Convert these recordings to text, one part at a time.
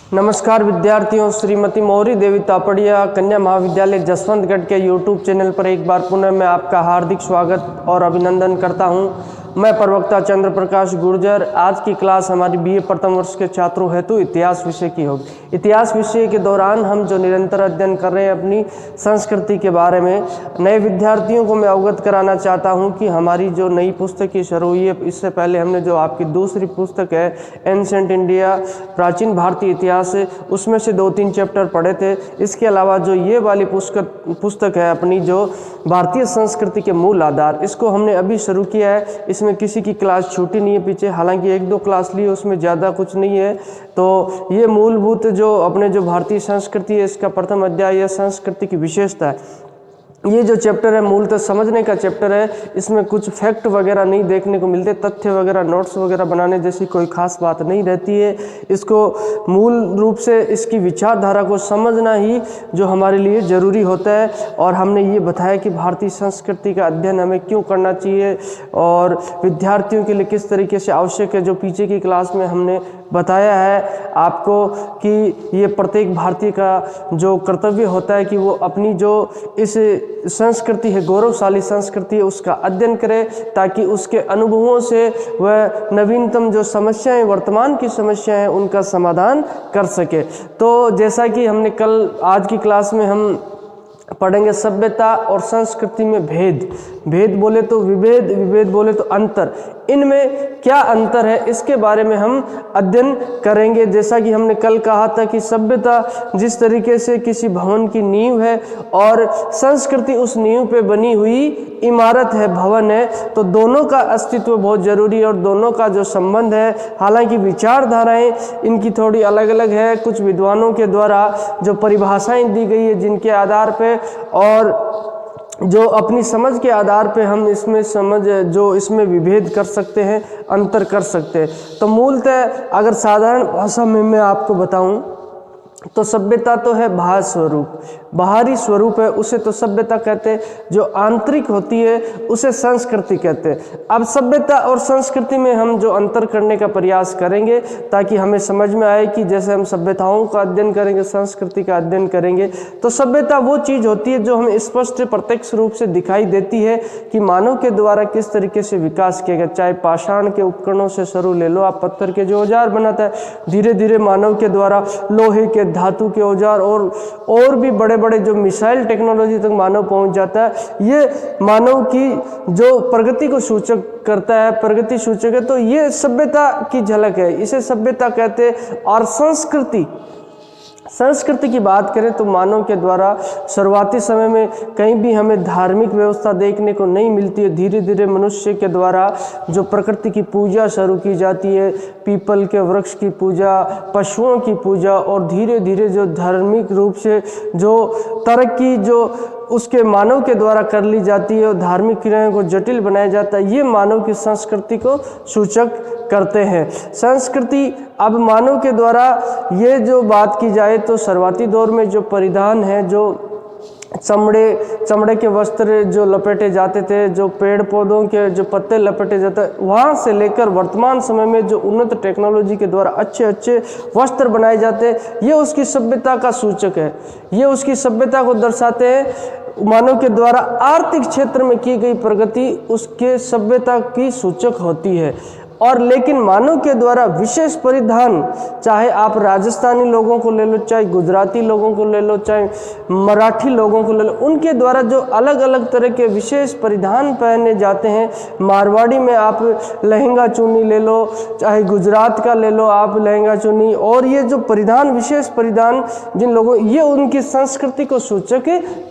नमस्कार विद्यार्थियों, श्रीमती मौरी देवी तापड़िया कन्या महाविद्यालय जसवंतगढ़ के यूट्यूब चैनल पर एक बार पुनः मैं आपका हार्दिक स्वागत और अभिनंदन करता हूं। मैं प्रवक्ता चंद्र प्रकाश गुर्जर। आज की क्लास हमारी बीए प्रथम वर्ष के छात्रों हेतु इतिहास विषय की होगी। इतिहास विषय के दौरान हम जो निरंतर अध्ययन कर रहे हैं अपनी संस्कृति के बारे में, नए विद्यार्थियों को मैं अवगत कराना चाहता हूं कि हमारी जो नई पुस्तक की शुरू हुई है, इससे पहले हमने जो आपकी दूसरी पुस्तक है एंशिएंट इंडिया प्राचीन भारतीय इतिहास, उसमें से 2-3 चैप्टर पढ़े थे। इसके अलावा जो ये वाली पुस्तक है अपनी जो भारतीय संस्कृति के मूल आधार, इसको हमने अभी शुरू किया है। इसमें किसी की क्लास छूटी नहीं है पीछे, हालांकि 1-2 क्लास ली, उसमें ज़्यादा कुछ नहीं है। तो ये मूलभूत जो अपने जो भारतीय संस्कृति है, इसका प्रथम अध्याय है संस्कृति की विशेषता है। ये जो चैप्टर है मूलतः समझने का चैप्टर है। इसमें कुछ फैक्ट वगैरह नहीं देखने को मिलते, तथ्य वगैरह नोट्स वगैरह बनाने जैसी कोई खास बात नहीं रहती है। इसको मूल रूप से इसकी विचारधारा को समझना ही जो हमारे लिए ज़रूरी होता है। और हमने ये बताया कि भारतीय संस्कृति का अध्ययन हमें क्यों करना चाहिए और विद्यार्थियों के लिए किस तरीके से आवश्यक है। जो पीछे की क्लास में हमने बताया है आपको कि ये प्रत्येक भारतीय का जो कर्तव्य होता है कि वो अपनी जो इस संस्कृति है, गौरवशाली संस्कृति है, उसका अध्ययन करे ताकि उसके अनुभवों से वह नवीनतम जो समस्याएं, वर्तमान की समस्याएं हैं, उनका समाधान कर सके। तो जैसा कि हमने आज की क्लास में हम पढ़ेंगे सभ्यता और संस्कृति में भेद। भेद बोले तो विभेद, विभेद बोले तो अंतर। इनमें क्या अंतर है इसके बारे में हम अध्ययन करेंगे। जैसा कि हमने कल कहा था कि सभ्यता जिस तरीके से किसी भवन की नींव है और संस्कृति उस नींव पे बनी हुई इमारत है, भवन है, तो दोनों का अस्तित्व बहुत जरूरी है और दोनों का जो संबंध है, हालांकि विचारधाराएं इनकी थोड़ी अलग अलग है। कुछ विद्वानों के द्वारा जो परिभाषाएं दी गई है जिनके आधार पे और जो अपनी समझ के आधार पे हम इसमें विभेद कर सकते हैं, अंतर कर सकते हैं। तो मूलतः अगर साधारण भाषा में मैं आपको बताऊं तो सभ्यता तो है बाह्य स्वरूप, बाहरी स्वरूप है, उसे तो सभ्यता कहते हैं। जो आंतरिक होती है उसे संस्कृति कहते हैं। अब सभ्यता और संस्कृति में हम जो अंतर करने का प्रयास करेंगे ताकि हमें समझ में आए कि जैसे हम सभ्यताओं का अध्ययन करेंगे, संस्कृति का अध्ययन करेंगे, तो सभ्यता वो चीज़ होती है जो हमें स्पष्ट प्रत्यक्ष रूप से दिखाई देती है कि मानव के द्वारा किस तरीके से विकास किया गया। चाहे पाषाण के उपकरणों से शुरू ले लो, आप पत्थर के जो औजार बनाता है, धीरे धीरे मानव के द्वारा लोहे के, धातु के औजार और भी बड़े बड़े जो मिसाइल टेक्नोलॉजी तक मानव पहुंच जाता है। ये मानव की जो प्रगति को सूचक करता है, प्रगति सूचक है। तो ये सभ्यता की झलक है, इसे सभ्यता कहते हैं। और संस्कृति की बात करें तो मानव के द्वारा शुरुआती समय में कहीं भी हमें धार्मिक व्यवस्था देखने को नहीं मिलती है। धीरे धीरे मनुष्य के द्वारा जो प्रकृति की पूजा शुरू की जाती है, पीपल के वृक्ष की पूजा, पशुओं की पूजा, और धीरे धीरे जो धार्मिक रूप से जो तरक्की जो उसके मानव के द्वारा कर ली जाती है और धार्मिक क्रियाओं को जटिल बनाया जाता है, ये मानव की संस्कृति को सूचक करते हैं। संस्कृति अब मानव के द्वारा ये जो बात की जाए तो शुरुआती दौर में जो परिधान है, जो चमड़े के वस्त्र जो लपेटे जाते थे, जो पेड़ पौधों के जो पत्ते लपेटे जाते, वहाँ से लेकर वर्तमान समय में जो उन्नत टेक्नोलॉजी के द्वारा अच्छे अच्छे वस्त्र बनाए जाते हैं, ये उसकी सभ्यता का सूचक है। ये उसकी सभ्यता को दर्शाते हैं। मानव के द्वारा आर्थिक क्षेत्र में की गई प्रगति उसके सभ्यता की सूचक होती है। और लेकिन मानव के द्वारा विशेष परिधान, चाहे आप राजस्थानी लोगों को ले लो, चाहे गुजराती लोगों को ले लो, चाहे मराठी लोगों को ले लो, उनके द्वारा जो अलग अलग तरह के विशेष परिधान पहने जाते हैं। मारवाड़ी में आप लहंगा चुन्नी ले लो, चाहे गुजरात का ले लो आप लहंगा चुन्नी, और ये जो परिधान, विशेष परिधान जिन लोगों, ये उनकी संस्कृति को सूचक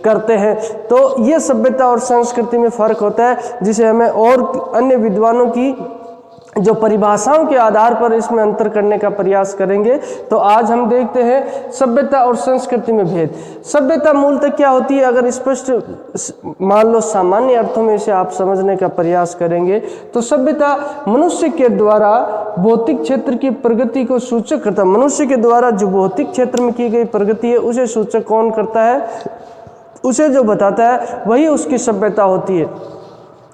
करते हैं। तो ये सभ्यता और संस्कृति में फर्क होता है, जिसे हमें और अन्य विद्वानों की जो परिभाषाओं के आधार पर इसमें अंतर करने का प्रयास करेंगे। तो आज हम देखते हैं सभ्यता और संस्कृति में भेद। सभ्यता मूलतः क्या होती है, अगर स्पष्ट मान लो सामान्य अर्थों में इसे आप समझने का प्रयास करेंगे तो सभ्यता मनुष्य के द्वारा भौतिक क्षेत्र की प्रगति को सूचक करता है। मनुष्य के द्वारा जो भौतिक क्षेत्र में की गई प्रगति है उसे सूचक कौन करता है, उसे जो बताता है वही उसकी सभ्यता होती है।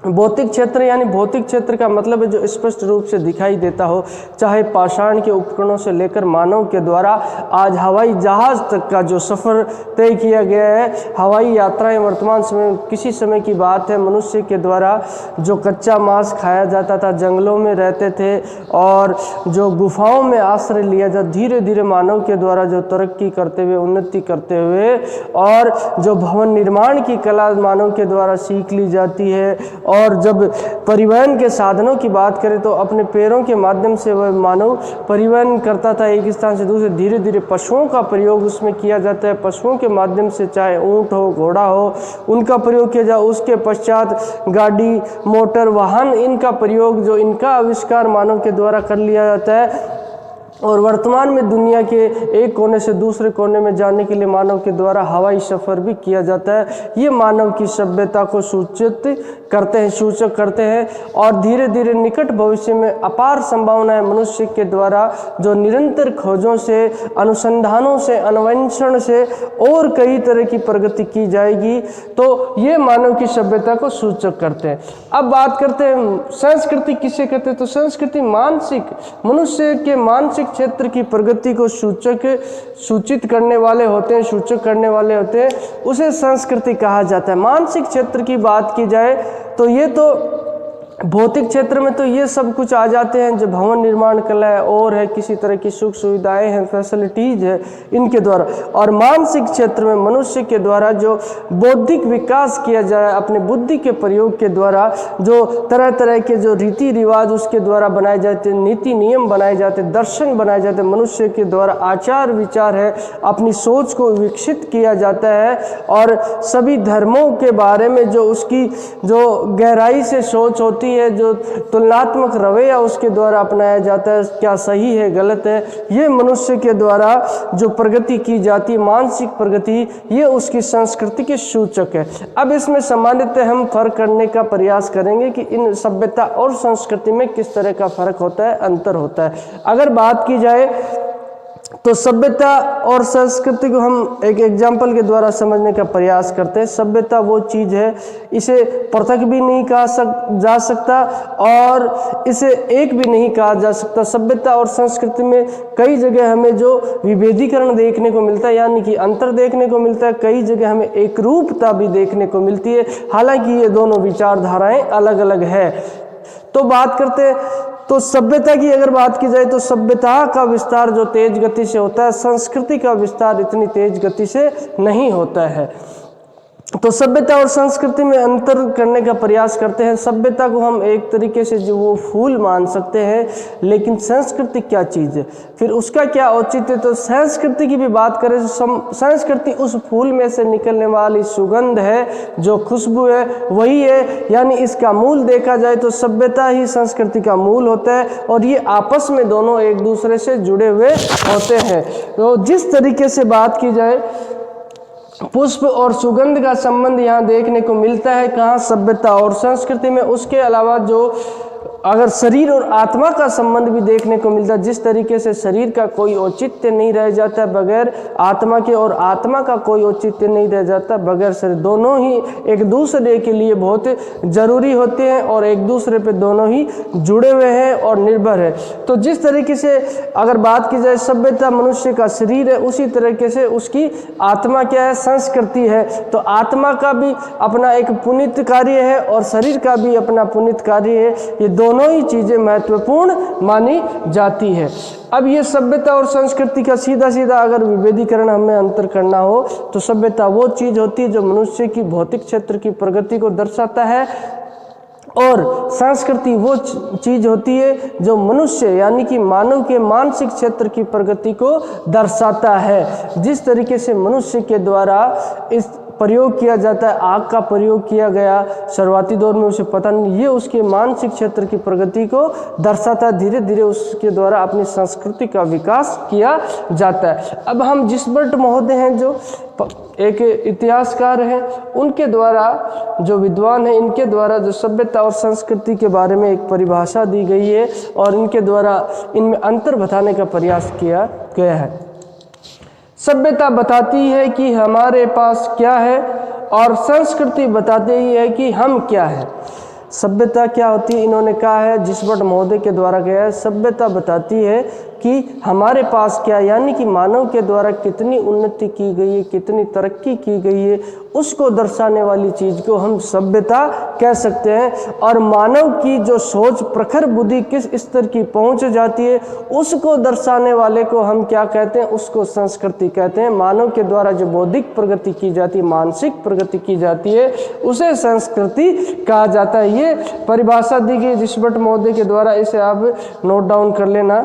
भौतिक क्षेत्र यानी भौतिक क्षेत्र का मतलब है जो स्पष्ट रूप से दिखाई देता हो, चाहे पाषाण के उपकरणों से लेकर मानव के द्वारा आज हवाई जहाज तक का जो सफ़र तय किया गया है। हवाई यात्राएं वर्तमान समय किसी समय की बात है। मनुष्य के द्वारा जो कच्चा मांस खाया जाता था, जंगलों में रहते थे और जो गुफाओं में आश्रय लिया जाता, धीरे धीरे मानव के द्वारा जो तरक्की करते हुए, उन्नति करते हुए और जो भवन निर्माण की कला मानव के द्वारा सीख ली जाती है। और जब परिवहन के साधनों की बात करें तो अपने पैरों के माध्यम से वह मानव परिवहन करता था एक स्थान से दूसरे। धीरे धीरे पशुओं का प्रयोग उसमें किया जाता है। पशुओं के माध्यम से चाहे ऊंट हो, घोड़ा हो, उनका प्रयोग किया जाए। उसके पश्चात गाड़ी, मोटर वाहन, इनका प्रयोग, जो इनका आविष्कार मानव के द्वारा कर लिया जाता है। और वर्तमान में दुनिया के एक कोने से दूसरे कोने में जाने के लिए मानव के द्वारा हवाई सफ़र भी किया जाता है। ये मानव की सभ्यता को सूचित करते हैं, सूचक करते हैं। और धीरे धीरे निकट भविष्य में अपार संभावनाएं मनुष्य के द्वारा जो निरंतर खोजों से, अनुसंधानों से, अन्वेषण से और कई तरह की प्रगति की जाएगी। तो ये मानव की सभ्यता को सूचक करते हैं। अब बात करते हैं संस्कृति किसे कहते हैं। तो संस्कृति मानसिक, मनुष्य के मानसिक क्षेत्र की प्रगति को सूचित करने वाले होते हैं, सूचक करने वाले होते हैं, उसे संस्कृति कहा जाता है। मानसिक क्षेत्र की बात की जाए तो ये तो भौतिक क्षेत्र में तो ये सब कुछ आ जाते हैं, जो भवन निर्माण कला है और है, किसी तरह की सुख सुविधाएं हैं, फैसिलिटीज है, इनके द्वारा। और मानसिक क्षेत्र में मनुष्य के द्वारा जो बौद्धिक विकास किया जाए, अपने बुद्धि के प्रयोग के द्वारा जो तरह तरह के जो रीति रिवाज उसके द्वारा बनाए जाते, नीति नियम बनाए जाते, दर्शन बनाए जाते, मनुष्य के द्वारा आचार विचार है, अपनी सोच को विकसित किया जाता है। और सभी धर्मों के बारे में जो उसकी जो गहराई से सोच होती है, जो तुलनात्मक रवैया उसके द्वारा अपनाया जाता है, क्या सही है, गलत है, ये मनुष्य के द्वारा जो प्रगति की जाती है, मानसिक प्रगति, ये उसकी संस्कृति के सूचक है। अब इसमें सामान्यतः हम फर्क करने का प्रयास करेंगे कि इन सभ्यता और संस्कृति में किस तरह का फर्क होता है, अंतर होता है। अगर बात की जाए तो सभ्यता और संस्कृति को हम एक एग्जाम्पल के द्वारा समझने का प्रयास करते हैं। सभ्यता वो चीज़ है, इसे पृथक भी नहीं कहा जा सकता और इसे एक भी नहीं कहा जा सकता। सभ्यता और संस्कृति में कई जगह हमें जो विभेदीकरण देखने को मिलता है, यानी कि अंतर देखने को मिलता है, कई जगह हमें एक रूपता भी देखने को मिलती है, हालांकि ये दोनों विचारधाराएं अलग अलग है। तो बात करते हैं तो सभ्यता की अगर बात की जाए तो सभ्यता का विस्तार जो तेज गति से होता है, संस्कृति का विस्तार इतनी तेज गति से नहीं होता है। तो सभ्यता और संस्कृति में अंतर करने का प्रयास करते हैं। सभ्यता को हम एक तरीके से जो वो फूल मान सकते हैं, लेकिन संस्कृति क्या चीज़ है, फिर उसका क्या औचित्य। तो संस्कृति की भी बात करें तो संस्कृति उस फूल में से निकलने वाली सुगंध है, जो खुशबू है वही है, यानी इसका मूल देखा जाए तो सभ्यता ही संस्कृति का मूल होता है और ये आपस में दोनों एक दूसरे से जुड़े हुए होते हैं। तो जिस तरीके से बात की जाए पुष्प और सुगंध का संबंध यहाँ देखने को मिलता है, कहाँ, सभ्यता और संस्कृति में। उसके अलावा जो अगर शरीर और आत्मा का संबंध भी देखने को मिलता है, जिस तरीके से शरीर का कोई औचित्य नहीं रह जाता बगैर आत्मा के और आत्मा का कोई औचित्य नहीं रह जाता बगैर शरीर, दोनों ही एक दूसरे के लिए बहुत जरूरी होते हैं और एक दूसरे पे दोनों ही जुड़े हुए हैं और निर्भर है। तो जिस तरीके से अगर बात की जाए सभ्यता मनुष्य का शरीर है, उसी तरीके से उसकी आत्मा क्या है, संस्कृति है। तो आत्मा का भी अपना एक पुनीत कार्य है और शरीर का भी अपना पुनीत कार्य है, ये दोनों ही चीजें महत्वपूर्ण मानी जाती है। अब ये सभ्यता और संस्कृति का सीधा सीधा अगर विभेदीकरण हमें अंतर करना हो तो सभ्यता वो चीज होती है जो मनुष्य की भौतिक क्षेत्र की प्रगति को दर्शाता है और संस्कृति वो चीज होती है जो मनुष्य यानी कि मानव के मानसिक क्षेत्र की प्रगति को दर्शाता है। जिस तरीके से मनुष्य के द्वारा इस प्रयोग किया जाता है, आग का प्रयोग किया गया शुरुआती दौर में, उसे पता नहीं, ये उसके मानसिक क्षेत्र की प्रगति को दर्शाता है। धीरे धीरे उसके द्वारा अपनी संस्कृति का विकास किया जाता है। अब हम जिसबर्ट महोदय हैं जो एक इतिहासकार हैं, उनके द्वारा जो विद्वान हैं, इनके द्वारा जो सभ्यता और संस्कृति के बारे में एक परिभाषा दी गई है और इनके द्वारा इनमें अंतर बताने का प्रयास किया गया है। सभ्यता बताती है कि हमारे पास क्या है और संस्कृति बताती है कि हम क्या है। सभ्यता क्या होती है, इन्होंने कहा है, जिस भट्ट महोदय के द्वारा गया है, सभ्यता बताती है कि हमारे पास क्या, यानी कि मानव के द्वारा कितनी उन्नति की गई है, कितनी तरक्की की गई है, उसको दर्शाने वाली चीज़ को हम सभ्यता कह सकते हैं। और मानव की जो सोच, प्रखर बुद्धि किस स्तर की पहुंच जाती है, उसको दर्शाने वाले को हम क्या कहते हैं, उसको संस्कृति कहते हैं। मानव के द्वारा जो बौद्धिक प्रगति की जाती है, मानसिक प्रगति की जाती है, उसे संस्कृति कहा जाता है। ये परिभाषा दी गई जिस भट्ट महोदय के द्वारा, इसे आप नोट डाउन कर लेना।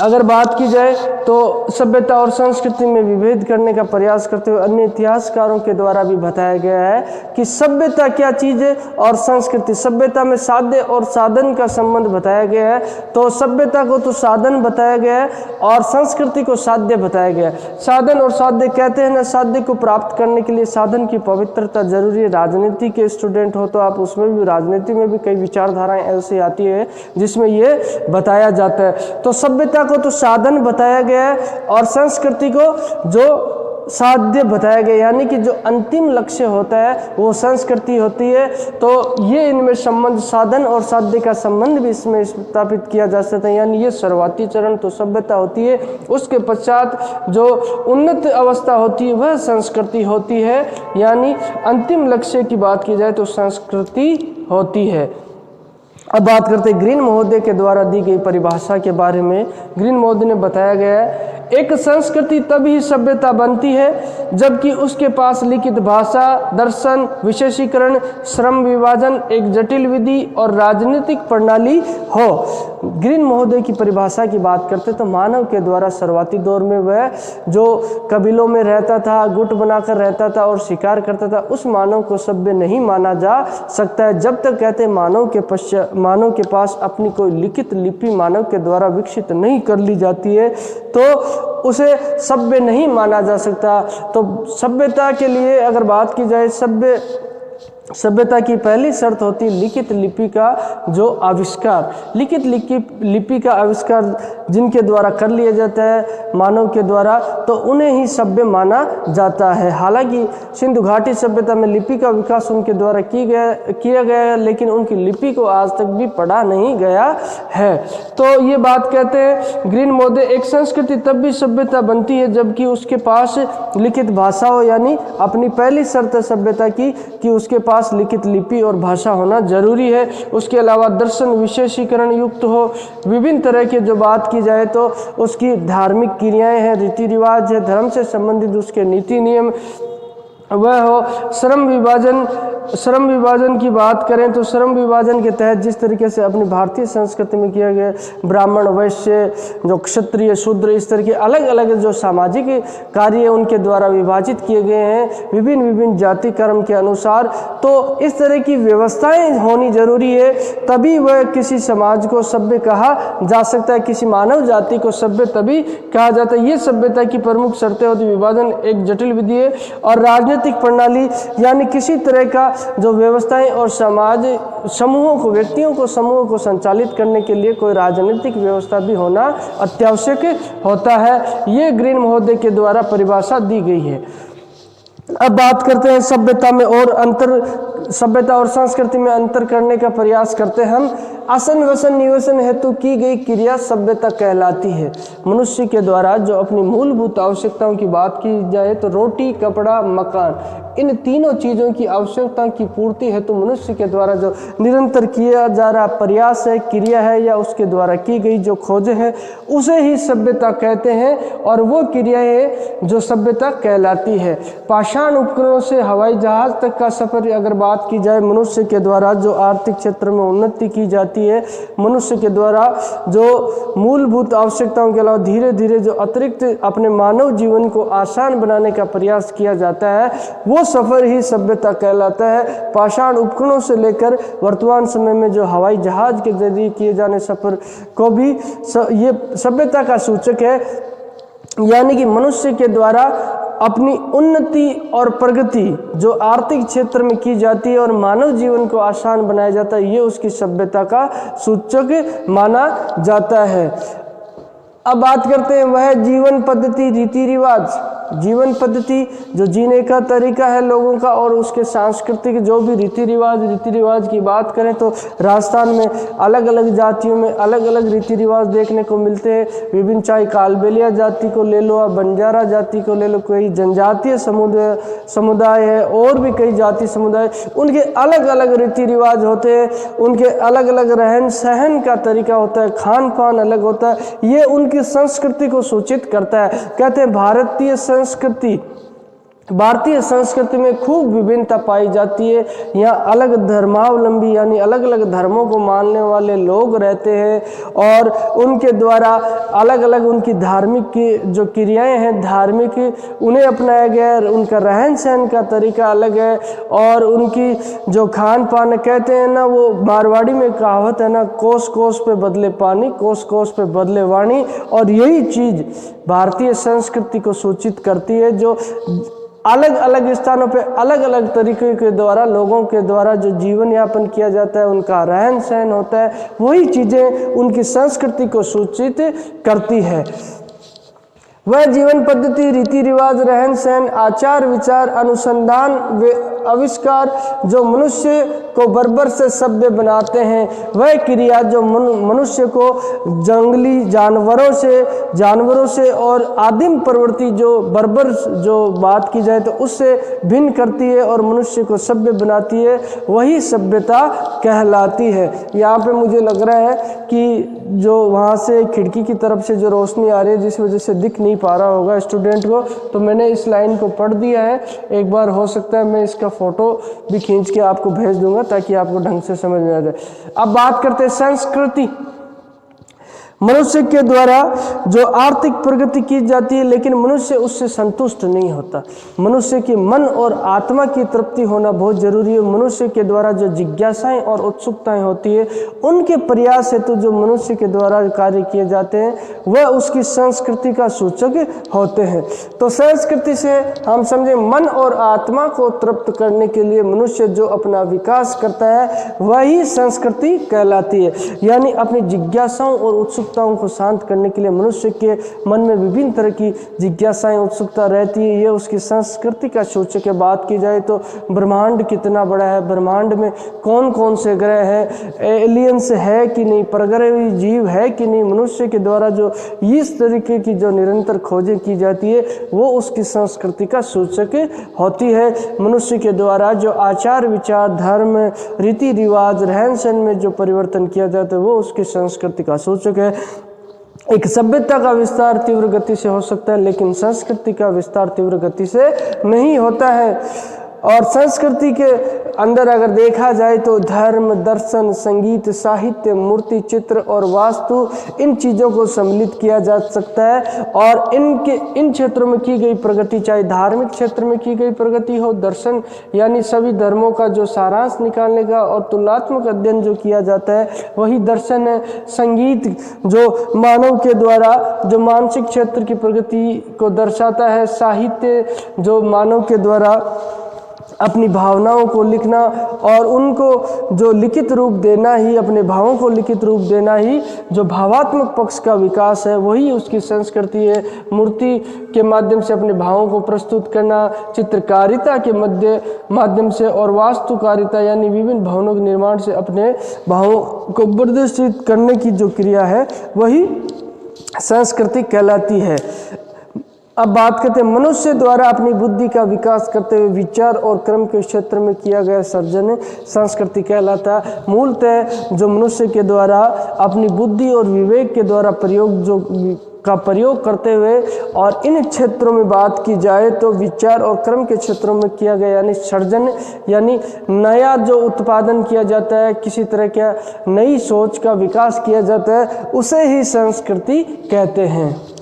अगर बात की जाए तो सभ्यता और संस्कृति में विभेद करने का प्रयास करते हुए अन्य इतिहासकारों के द्वारा भी बताया गया है कि सभ्यता क्या चीज़ है और संस्कृति। सभ्यता में साध्य और साधन का संबंध बताया गया है, तो सभ्यता को तो साधन बताया गया है और संस्कृति को साध्य बताया गया है। साधन और साध्य कहते हैं ना, साध्य को प्राप्त करने के लिए साधन की पवित्रता जरूरी है। राजनीति के स्टूडेंट हो तो आप उसमें भी, राजनीति में भी कई विचारधाराएं ऐसी आती है जिसमें ये बताया जाता है। तो सभ्यता को तो साधन बताया गया है और संस्कृति को जो साध्य बताया गया, यानी कि जो अंतिम लक्ष्य होता है वो संस्कृति होती है। तो ये इनमें संबंध, साधन और साध्य का संबंध भी इसमें स्थापित किया जा सकता है। यानी ये शुरुआती चरण तो सभ्यता होती है, उसके पश्चात जो उन्नत अवस्था होती है वह संस्कृति होती है। यानी अंतिम लक्ष्य की बात की जाए तो संस्कृति होती है। अब बात करते हैं ग्रीन महोदय के द्वारा दी गई परिभाषा के बारे में। ग्रीन महोदय ने बताया गया है, एक संस्कृति तभी सभ्यता बनती है जबकि उसके पास लिखित भाषा, दर्शन, विशेषीकरण, श्रम विभाजन, एक जटिल विधि और राजनीतिक प्रणाली हो। ग्रीन महोदय की परिभाषा की बात करते तो मानव के द्वारा शुरुआती दौर में वह जो कबीलों में रहता था, गुट बनाकर रहता था और शिकार करता था, उस मानव को सभ्य नहीं माना जा सकता है जब तक, कहते मानव के पास अपनी कोई लिखित लिपि मानव के द्वारा विकसित नहीं कर ली जाती है तो उसे सभ्य नहीं माना जा सकता। तो सभ्यता के लिए अगर बात की जाए, सभ्यता की पहली शर्त होती है लिखित लिपि का जो आविष्कार। लिखित लिपि का आविष्कार जिनके द्वारा कर लिया जाता है मानव के द्वारा, तो उन्हें ही सभ्य माना जाता है। हालांकि सिंधु घाटी सभ्यता में लिपि का विकास उनके द्वारा किया गया है, लेकिन उनकी लिपि को आज तक भी पढ़ा नहीं गया है। तो ये बात कहते हैं ग्रीन महोदय, एक संस्कृति तब भी सभ्यता बनती है जबकि उसके पास लिखित भाषा हो। यानी अपनी पहली शर्त है सभ्यता की कि उसके पास लिखित लिपि और भाषा होना जरूरी है। उसके अलावा दर्शन विशेषीकरण युक्त हो। विभिन्न तरह के जो बात की जाए तो उसकी धार्मिक क्रियाएं हैं, रीति रिवाज है, धर्म से संबंधित उसके नीति नियम वह हो। श्रम विभाजन की बात करें तो श्रम विभाजन के तहत जिस तरीके से अपनी भारतीय संस्कृति में किया गया, ब्राह्मण, वैश्य, जो क्षत्रिय, शूद्र, इस तरह के अलग अलग जो सामाजिक कार्य उनके द्वारा विभाजित किए गए हैं विभिन्न जाति कर्म के अनुसार। तो इस तरह की व्यवस्थाएं होनी जरूरी है, तभी वह किसी समाज को सभ्य कहा जा सकता है, किसी मानव जाति को सभ्य तभी कहा जाता है। ये सभ्यता की प्रमुख शर्तें होती। विभाजन एक जटिल विधि है और राजनीतिक प्रणाली, यानी किसी तरह का जो व्यवस्थाएं और समाज समूहों को, व्यक्तियों को, समूहों को संचालित करने के लिए कोई राजनीतिक व्यवस्था भी होना अत्यावश्यक होता है। ये ग्रीन महोदय के द्वारा परिभाषा दी गई है। अब बात करते हैं सभ्यता में और सभ्यता और संस्कृति में अंतर करने का प्रयास करते हैं हम। आसन वसन निवेशन हेतु की गई क्रिया सभ्यता कहलाती है। मनुष्य के द्वारा जो अपनी मूलभूत आवश्यकताओं की बात की जाए तो रोटी, कपड़ा, मकान, इन तीनों चीज़ों की आवश्यकता की पूर्ति हेतु मनुष्य के द्वारा जो निरंतर किया जा रहा प्रयास है, क्रिया है, या उसके द्वारा की गई जो खोजें हैं, उसे ही सभ्यता कहते हैं और वो क्रियाएं जो सभ्यता कहलाती है। पाषाण उपकरणों से हवाई जहाज तक का सफर अगर बात की जाए, मनुष्य के द्वारा जो आर्थिक क्षेत्र में उन्नति की जाती है, मनुष्य के द्वारा जो मूलभूत आवश्यकताओं के अलावा धीरे धीरे जो अतिरिक्त अपने मानव जीवन को आसान बनाने का प्रयास किया जाता है, वो सफर ही सभ्यता कहलाता है। पाषाण उपकरणों से लेकर वर्तमान समय में जो हवाई जहाज के जरिए किए जाने सफर को भी ये सभ्यता का सूचक है। यानी कि मनुष्य के द्वारा अपनी उन्नति और प्रगति जो आर्थिक क्षेत्र में की जाती है और मानव जीवन को आसान बनाया जाता है, ये उसकी सभ्यता का सूचक माना जाता है। अब बात करते हैं वह जीवन पद्धति, रीति रिवाज जीवन पद्धति, जो जीने का तरीका है लोगों का, और उसके सांस्कृतिक जो भी रीति रिवाज की बात करें तो राजस्थान में अलग अलग जातियों में अलग अलग रीति रिवाज देखने को मिलते हैं। विभिन्न, चाहे कालबेलिया जाति को ले लो, बंजारा जाति को ले लो, कई जनजातीय समुदाय है और भी कई जाति समुदाय, उनके अलग अलग रीति रिवाज होते हैं, उनके अलग अलग रहन सहन का तरीका होता है, खान पान अलग होता है। ये उनकी संस्कृति को सूचित करता है। कहते हैं भारतीय संस्कृति में खूब विभिन्नता पाई जाती है। यहाँ अलग धर्मावलंबी यानी अलग अलग धर्मों को मानने वाले लोग रहते हैं और उनके द्वारा अलग अलग उनकी धार्मिक की जो क्रियाएं हैं धार्मिक उन्हें अपनाया गया है। उनका रहन सहन का तरीका अलग है और उनकी जो खान पान, कहते हैं ना, वो मारवाड़ी में कहावत है ना, कोस कोस पे बदले पानी, कोस कोस पे बदले वाणी। और यही चीज़ भारतीय संस्कृति को सूचित करती है, जो अलग अलग स्थानों पे अलग अलग तरीके के द्वारा लोगों के द्वारा जो जीवन यापन किया जाता है, उनका रहन सहन होता है, वही चीज़ें उनकी संस्कृति को सूचित करती है। वह जीवन पद्धति, रीति रिवाज, रहन सहन, आचार विचार, अनुसंधान व आविष्कार जो मनुष्य को बर्बर से सभ्य बनाते हैं, वह क्रिया जो मनुष्य को जंगली जानवरों से और आदिम प्रवृत्ति जो बर्बर जो बात की जाए तो उससे भिन्न करती है और मनुष्य को सभ्य बनाती है, वही सभ्यता कहलाती है। यहाँ पे मुझे लग रहा है कि जो वहाँ से खिड़की की तरफ से जो रोशनी आ रही है, जिस वजह से दिख नहीं पा रहा होगा स्टूडेंट को, तो मैंने इस लाइन को पढ़ दिया है। एक बार हो सकता है मैं इसका फोटो भी खींच के आपको भेज दूंगा ताकि आपको ढंग से समझ में आ जाए। अब बात करते हैं संस्कृति। मनुष्य के द्वारा जो आर्थिक प्रगति की जाती है, लेकिन मनुष्य उससे संतुष्ट नहीं होता। मनुष्य की मन और आत्मा की तृप्ति होना बहुत जरूरी है। मनुष्य के द्वारा जो जिज्ञासाएं और उत्सुकताएं होती है, उनके प्रयास हेतु जो मनुष्य के द्वारा कार्य किए जाते हैं, वह उसकी संस्कृति का सूचक होते हैं। तो संस्कृति से हम समझे मन और आत्मा को तृप्त करने के लिए मनुष्य जो अपना विकास करता है, वही संस्कृति कहलाती है। यानी अपनी जिज्ञासाओं और उत्सुकताओं को शांत करने के लिए मनुष्य के मन में विभिन्न तरह की जिज्ञासाएं, उत्सुकता रहती है, ये उसकी संस्कृति का सूचक है। बात की जाए तो ब्रह्मांड कितना बड़ा है, ब्रह्मांड में कौन कौन से ग्रह हैं, एलियंस है कि नहीं, परग्रही जीव है कि नहीं, मनुष्य के द्वारा जो इस तरीके की जो निरंतर खोजें की जाती है, वो उसकी संस्कृति का सूचक होती है। मनुष्य के द्वारा जो आचार विचार, धर्म, रीति रिवाज, रहन सहन में जो परिवर्तन किया जाता है, वो उसकी संस्कृति का सूचक है। एक सभ्यता का विस्तार तीव्र गति से हो सकता है, लेकिन संस्कृति का विस्तार तीव्र गति से नहीं होता है। और संस्कृति के अंदर अगर देखा जाए तो धर्म, दर्शन, संगीत, साहित्य, मूर्ति, चित्र और वास्तु, इन चीज़ों को सम्मिलित किया जा सकता है। और इन क्षेत्रों में की गई प्रगति, चाहे धार्मिक क्षेत्र में की गई प्रगति हो, दर्शन यानी सभी धर्मों का जो सारांश निकालने का और तुलनात्मक अध्ययन जो किया जाता है, वही दर्शन है। संगीत जो मानव के द्वारा जो मानसिक क्षेत्र की प्रगति को दर्शाता है। साहित्य जो मानव के द्वारा अपनी भावनाओं को लिखना और उनको जो लिखित रूप देना ही, अपने भावों को लिखित रूप देना ही जो भावात्मक पक्ष का विकास है, वही उसकी संस्कृति है। मूर्ति के माध्यम से अपने भावों को प्रस्तुत करना, चित्रकारिता के माध्यम से और वास्तुकारिता यानी विभिन्न भवनों के निर्माण से अपने भावों को प्रदर्शित करने की जो क्रिया है, वही संस्कृति कहलाती है। अब बात करते हैं मनुष्य द्वारा अपनी बुद्धि का विकास करते हुए विचार और क्रम के क्षेत्र में किया गया सर्जन संस्कृति कहलाता है। मूलतः जो मनुष्य के द्वारा अपनी बुद्धि और विवेक के द्वारा प्रयोग करते हुए और इन क्षेत्रों में बात की जाए तो विचार और क्रम के क्षेत्रों में किया गया यानी सर्जन, यानी नया जो उत्पादन किया जाता है, किसी तरह का नई सोच का विकास किया जाता है, उसे ही संस्कृति कहते हैं।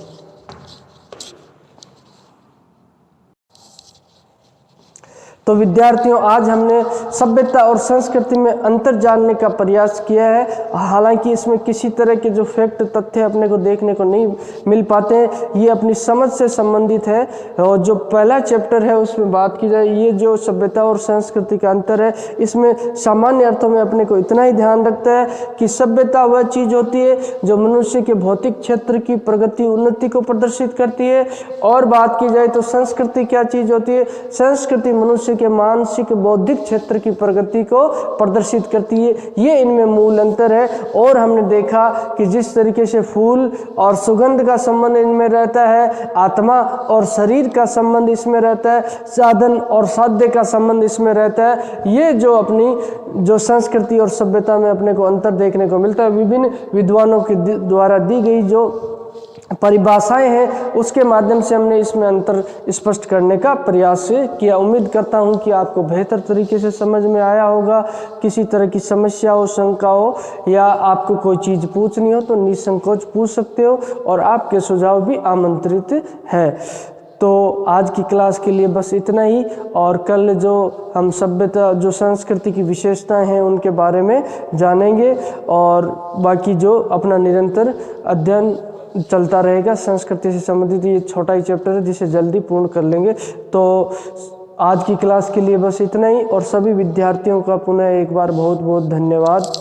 तो विद्यार्थियों, आज हमने सभ्यता और संस्कृति में अंतर जानने का प्रयास किया है। हालांकि इसमें किसी तरह के जो फैक्ट तथ्य अपने को देखने को नहीं मिल पाते हैं, ये अपनी समझ से संबंधित है। और जो पहला चैप्टर है उसमें बात की जाए, ये जो सभ्यता और संस्कृति का अंतर है, इसमें सामान्य अर्थों में अपने को इतना ही ध्यान रखता है कि सभ्यता वह चीज़ होती है जो मनुष्य के भौतिक क्षेत्र की प्रगति उन्नति को प्रदर्शित करती है। और बात की जाए तो संस्कृति क्या चीज़ होती है? संस्कृति मनुष्य के मानसिक बौद्धिक क्षेत्र की प्रगति को प्रदर्शित करती है। ये इनमें मूल अंतर है। और हमने देखा कि जिस तरीके से फूल और सुगंध का संबंध इनमें रहता है, आत्मा और शरीर का संबंध इसमें रहता है, साधन और साध्य का संबंध इसमें रहता है, ये जो अपनी जो संस्कृति और सभ्यता में अपने को अंतर देखने को मिलता है। विभिन्न विद्वानों के द्वारा दी गई जो परिभाषाएं हैं उसके माध्यम से हमने इसमें अंतर स्पष्ट करने का प्रयास किया। उम्मीद करता हूं कि आपको बेहतर तरीके से समझ में आया होगा। किसी तरह की समस्या हो, शंका हो या आपको कोई चीज़ पूछनी हो तो निसंकोच पूछ सकते हो और आपके सुझाव भी आमंत्रित है। तो आज की क्लास के लिए बस इतना ही, और कल जो हम सभ्यता जो संस्कृति की विशेषताएं हैं उनके बारे में जानेंगे, और बाकी जो अपना निरंतर अध्ययन चलता रहेगा संस्कृति से संबंधित। ये छोटा ही चैप्टर है जिसे जल्दी पूर्ण कर लेंगे। तो आज की क्लास के लिए बस इतना ही, और सभी विद्यार्थियों का पुनः एक बार बहुत बहुत धन्यवाद।